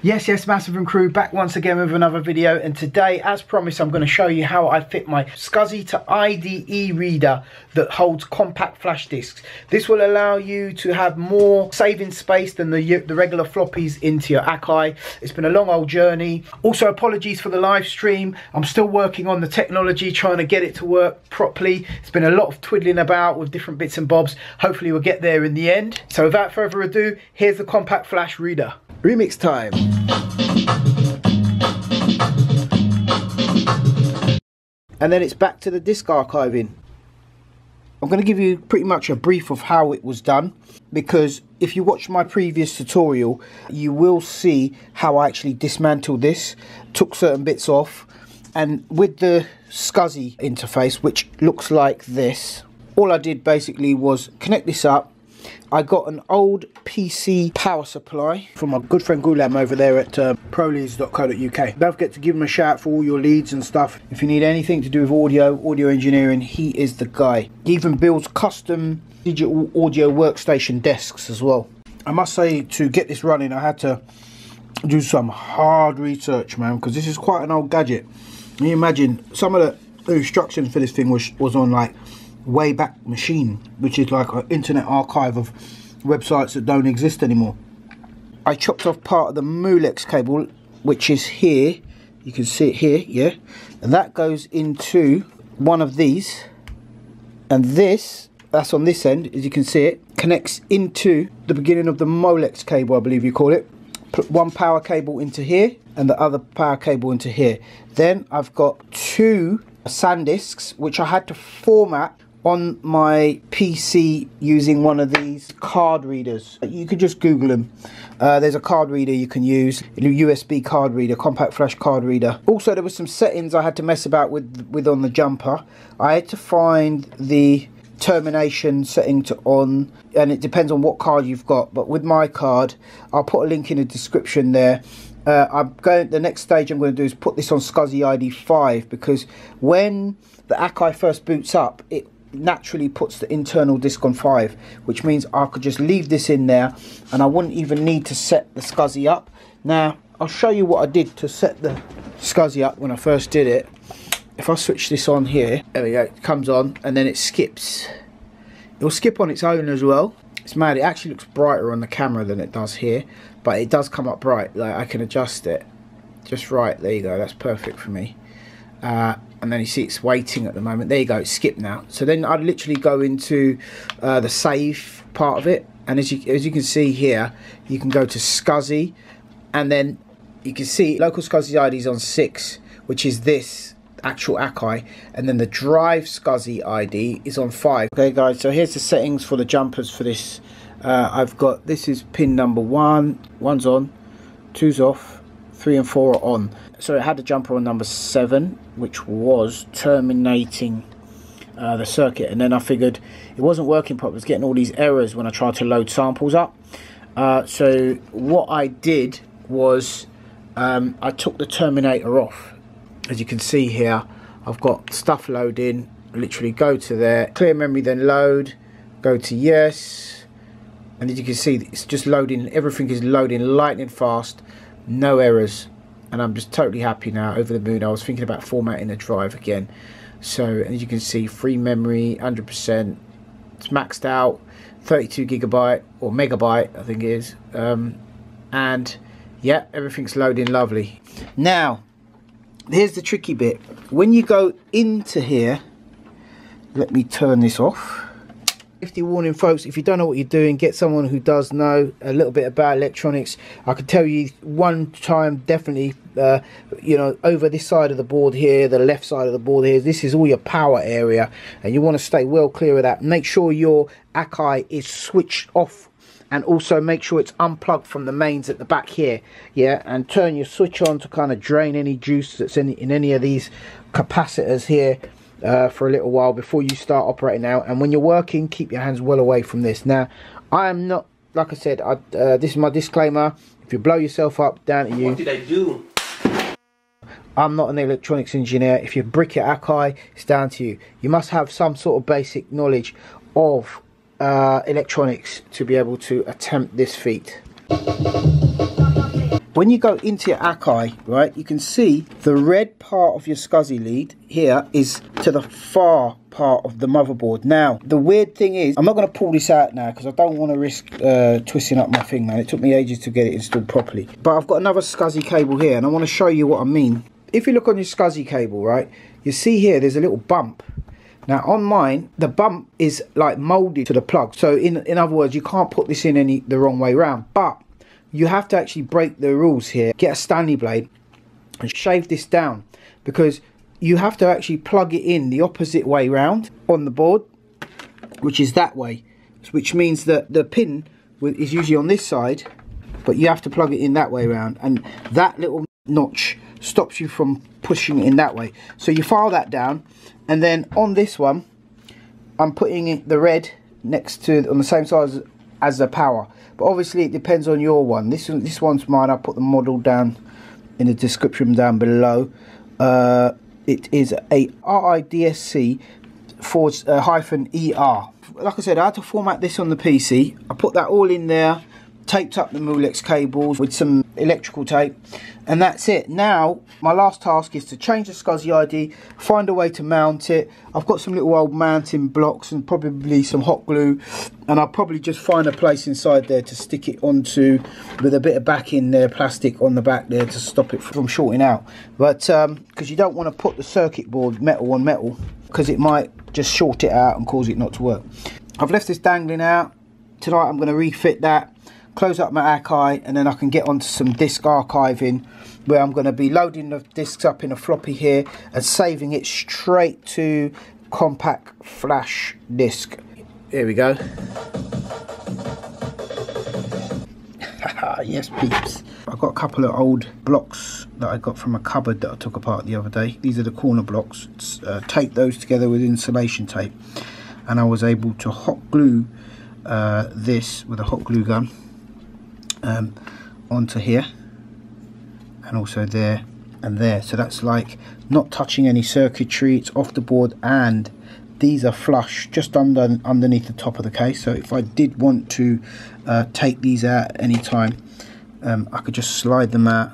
Yes, Massive and Crew back once again with another video, and today, as promised, I'm going to show you how I fit my SCSI to IDE reader that holds Compaq flash disks. This will allow you to have more saving space than the regular floppies into your Akai. It's been a long old journey. Also, apologies for the live stream. I'm still working on the technology, trying to get it to work properly. It's been a lot of twiddling about with different bits and bobs. Hopefully we'll get there in the end. So without further ado, here's the Compaq flash reader. Remix time. And then it's back to the disk archiving. I'm going to give you pretty much a brief of how it was done, because if you watch my previous tutorial you will see how I actually dismantled this, took certain bits off, and with the SCSI interface, which looks like this, all I did basically was connect this up. I got an old PC power supply from my good friend Gulam over there at prolees.co.uk. Don't forget to give him a shout for all your leads and stuff. If you need anything to do with audio engineering, he is the guy. He even builds custom digital audio workstation desks as well. I must say, to get this running I had to do some hard research, man, because this is quite an old gadget. Can you imagine some of the instructions for this thing was on like Wayback Machine, which is like an internet archive of websites that don't exist anymore. I chopped off part of the Molex cable, which is here. You can see it here, yeah, and that goes into one of these, and this, that's on this end, as you can see it, connects into the beginning of the Molex cable, I believe you call it. Put one power cable into here and the other power cable into here. Then I've got two SanDisks, which I had to format on my PC using one of these card readers. You could just Google them. There's a card reader you can use, a USB card reader, Compaq flash card reader. Also, there were some settings I had to mess about with on the jumper. I had to find the termination setting to on, and it depends on what card you've got, but with my card, I'll put a link in the description there. The next stage I'm going to do is put this on SCSI ID 5, because when the Akai first boots up, it naturally puts the internal disk on 5, which means I could just leave this in there and I wouldn't even need to set the SCSI up. Now I'll show you what I did to set the SCSI up when I first did it. If I switch this on here, there we go, it comes on and then it skips. It'll skip on its own as well. It's mad, it actually looks brighter on the camera than it does here, but it does come up bright. Like, I can adjust it just right. There you go, that's perfect for me. And then you see it's waiting at the moment. There you go, it's skipped now. So then I'd literally go into the save part of it, and as you can see here, you can go to SCSI, and then you can see local SCSI ID is on 6, which is this actual Akai, and then the drive SCSI ID is on 5. Okay guys, so here's the settings for the jumpers for this. I've got, this is pin number 1, 1's on, 2's off, 3 and 4 are on. So it had the jumper on number 7, which was terminating the circuit, and then I figured it wasn't working properly. I was getting all these errors when I tried to load samples up. So what I did was I took the terminator off. As you can see here, I've got stuff loading. Literally go to there, clear memory, then load, go to yes, and as you can see, it's just loading. Everything is loading lightning fast, no errors. And I'm just totally happy now, over the moon. I was thinking about formatting the drive again. So as you can see, free memory 100%, it's maxed out, 32 gigabyte or megabyte I think it is, and yeah, everything's loading lovely. Now here's the tricky bit. When you go into here, let me turn this off. Safety warning folks, if you don't know what you're doing, get someone who does know a little bit about electronics. I can tell you one time definitely, you know, over this side of the board here, the left side of the board here, this is all your power area, and you want to stay well clear of that. Make sure your Akai is switched off, and also make sure it's unplugged from the mains at the back here, yeah, and turn your switch on to kind of drain any juice that's in any of these capacitors here for a little while before you start operating out. And when you're working, keep your hands well away from this. Now I am not, like I said, this is my disclaimer. If you blow yourself up, down to you. What did I do? I'm not an electronics engineer. If you brick it Akai, it's down to you. You must have some sort of basic knowledge of electronics to be able to attempt this feat. when you go into your Akai, right, you can see the red part of your SCSI lead here is to the far part of the motherboard. Now, the weird thing is, I'm not going to pull this out now because I don't want to risk twisting up my thing, man. It took me ages to get it installed properly. But I've got another SCSI cable here, and I want to show you what I mean. If you look on your SCSI cable, right, you see here there's a little bump. Now on mine, the bump is like molded to the plug. So in other words, you can't put this in the wrong way around. But you have to actually break the rules here. Get a Stanley blade and shave this down, because you have to actually plug it in the opposite way round on the board, which is that way. Which means that the pin is usually on this side, but you have to plug it in that way round. And that little notch stops you from pushing it in that way. So you file that down. And then on this one, I'm putting the red next to, on the same size as the power. But obviously it depends on your one. This one's mine. I'll put the model down in the description down below. It is a RIDSC -ER. Like I said, I had to format this on the PC. I put that all in there, taped up the Molex cables with some electrical tape, and that's it. Now my last task is to change the SCSI ID, find a way to mount it. I've got some little old mounting blocks and probably some hot glue, and I'll probably just find a place inside there to stick it onto with a bit of backing there, plastic on the back there to stop it from shorting out. But because you don't want to put the circuit board metal on metal, because it might just short it out and cause it not to work. I've left this dangling out. Tonight I'm going to refit that, close up my Akai, and then I can get onto some disk archiving, where I'm going to be loading the disks up in a floppy here and saving it straight to Compaq flash disk. Here we go. Yes, peeps. I've got a couple of old blocks that I got from a cupboard that I took apart the other day. These are the corner blocks. Taped those together with insulation tape, and I was able to hot glue this with a hot glue gun onto here, and also there and there. So that's like not touching any circuitry. It's off the board, and these are flush just underneath the top of the case. So if I did want to take these out at any time, I could just slide them out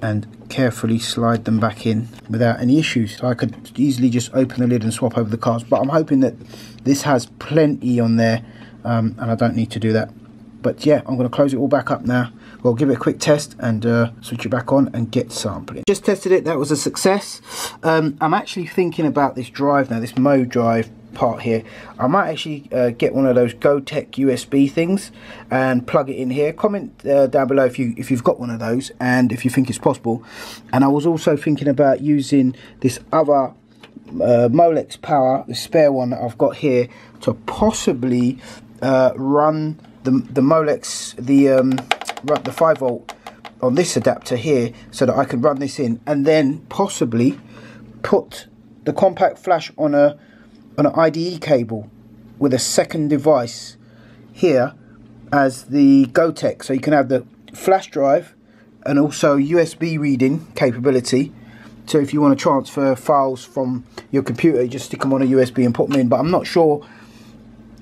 and carefully slide them back in without any issues. So I could easily just open the lid and swap over the cards. But I'm hoping that this has plenty on there, and I don't need to do that. But yeah, I'm going to close it all back up now. We'll give it a quick test and switch it back on and get sampling. Just tested it, that was a success. I'm actually thinking about this drive now, this mode drive part here. I might actually get one of those GoTech USB things and plug it in here. Comment down below if you've got one of those and if you think it's possible. And I was also thinking about using this other Molex power, the spare one that I've got here, to possibly run the Molex, the 5 volt on this adapter here, so that I can run this in and then possibly put the Compaq flash on an IDE cable with a second device here as the GoTech, so you can have the flash drive and also USB reading capability. So if you want to transfer files from your computer, you just stick them on a USB and put them in. But I'm not sure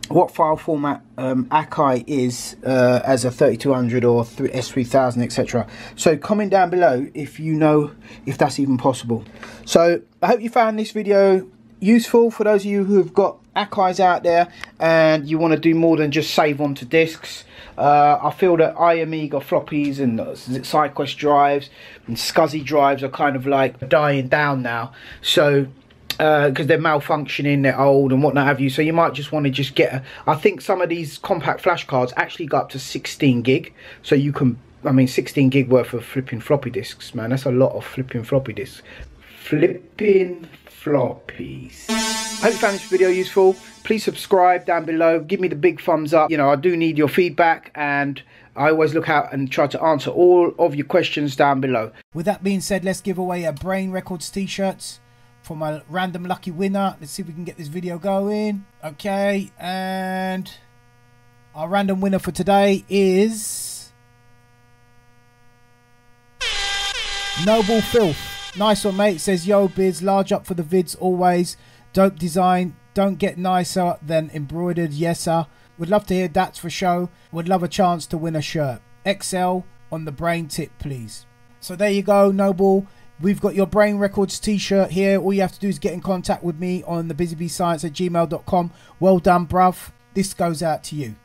what file format Akai is as a 3200 or S3000, etc. So comment down below if you know if that's even possible. So I hope you found this video useful for those of you who have got Akais out there and you want to do more than just save onto discs. I feel that iAmiga floppies and SideQuest drives and SCSI drives are kind of like dying down now. So because they're malfunctioning, they're old and whatnot have you, so you might just want to just get I think some of these compact flash cards actually go up to 16 gig, so you can, I mean 16 gig worth of flipping floppy disks, man, that's a lot of flipping floppy disks. Flipping floppies. I hope you found this video useful. Please subscribe down below, give me the big thumbs up. You know, I do need your feedback, and I always look out and try to answer all of your questions down below. With that being said, let's give away a Brain Records t-shirts from a random lucky winner. Let's see if we can get this video going. Okay, and our random winner for today is Noble Filth. Nice one, mate. It says, yo Biz, large up for the vids always. Dope design, don't get nicer than embroidered, yes sir. Would love to hear that's for show. Would love a chance to win a shirt. XL, on the brain tip, please. So there you go, Noble. We've got your Brain Records t-shirt here. All you have to do is get in contact with me on thebusybeescience@gmail.com. Well done, bruv. This goes out to you.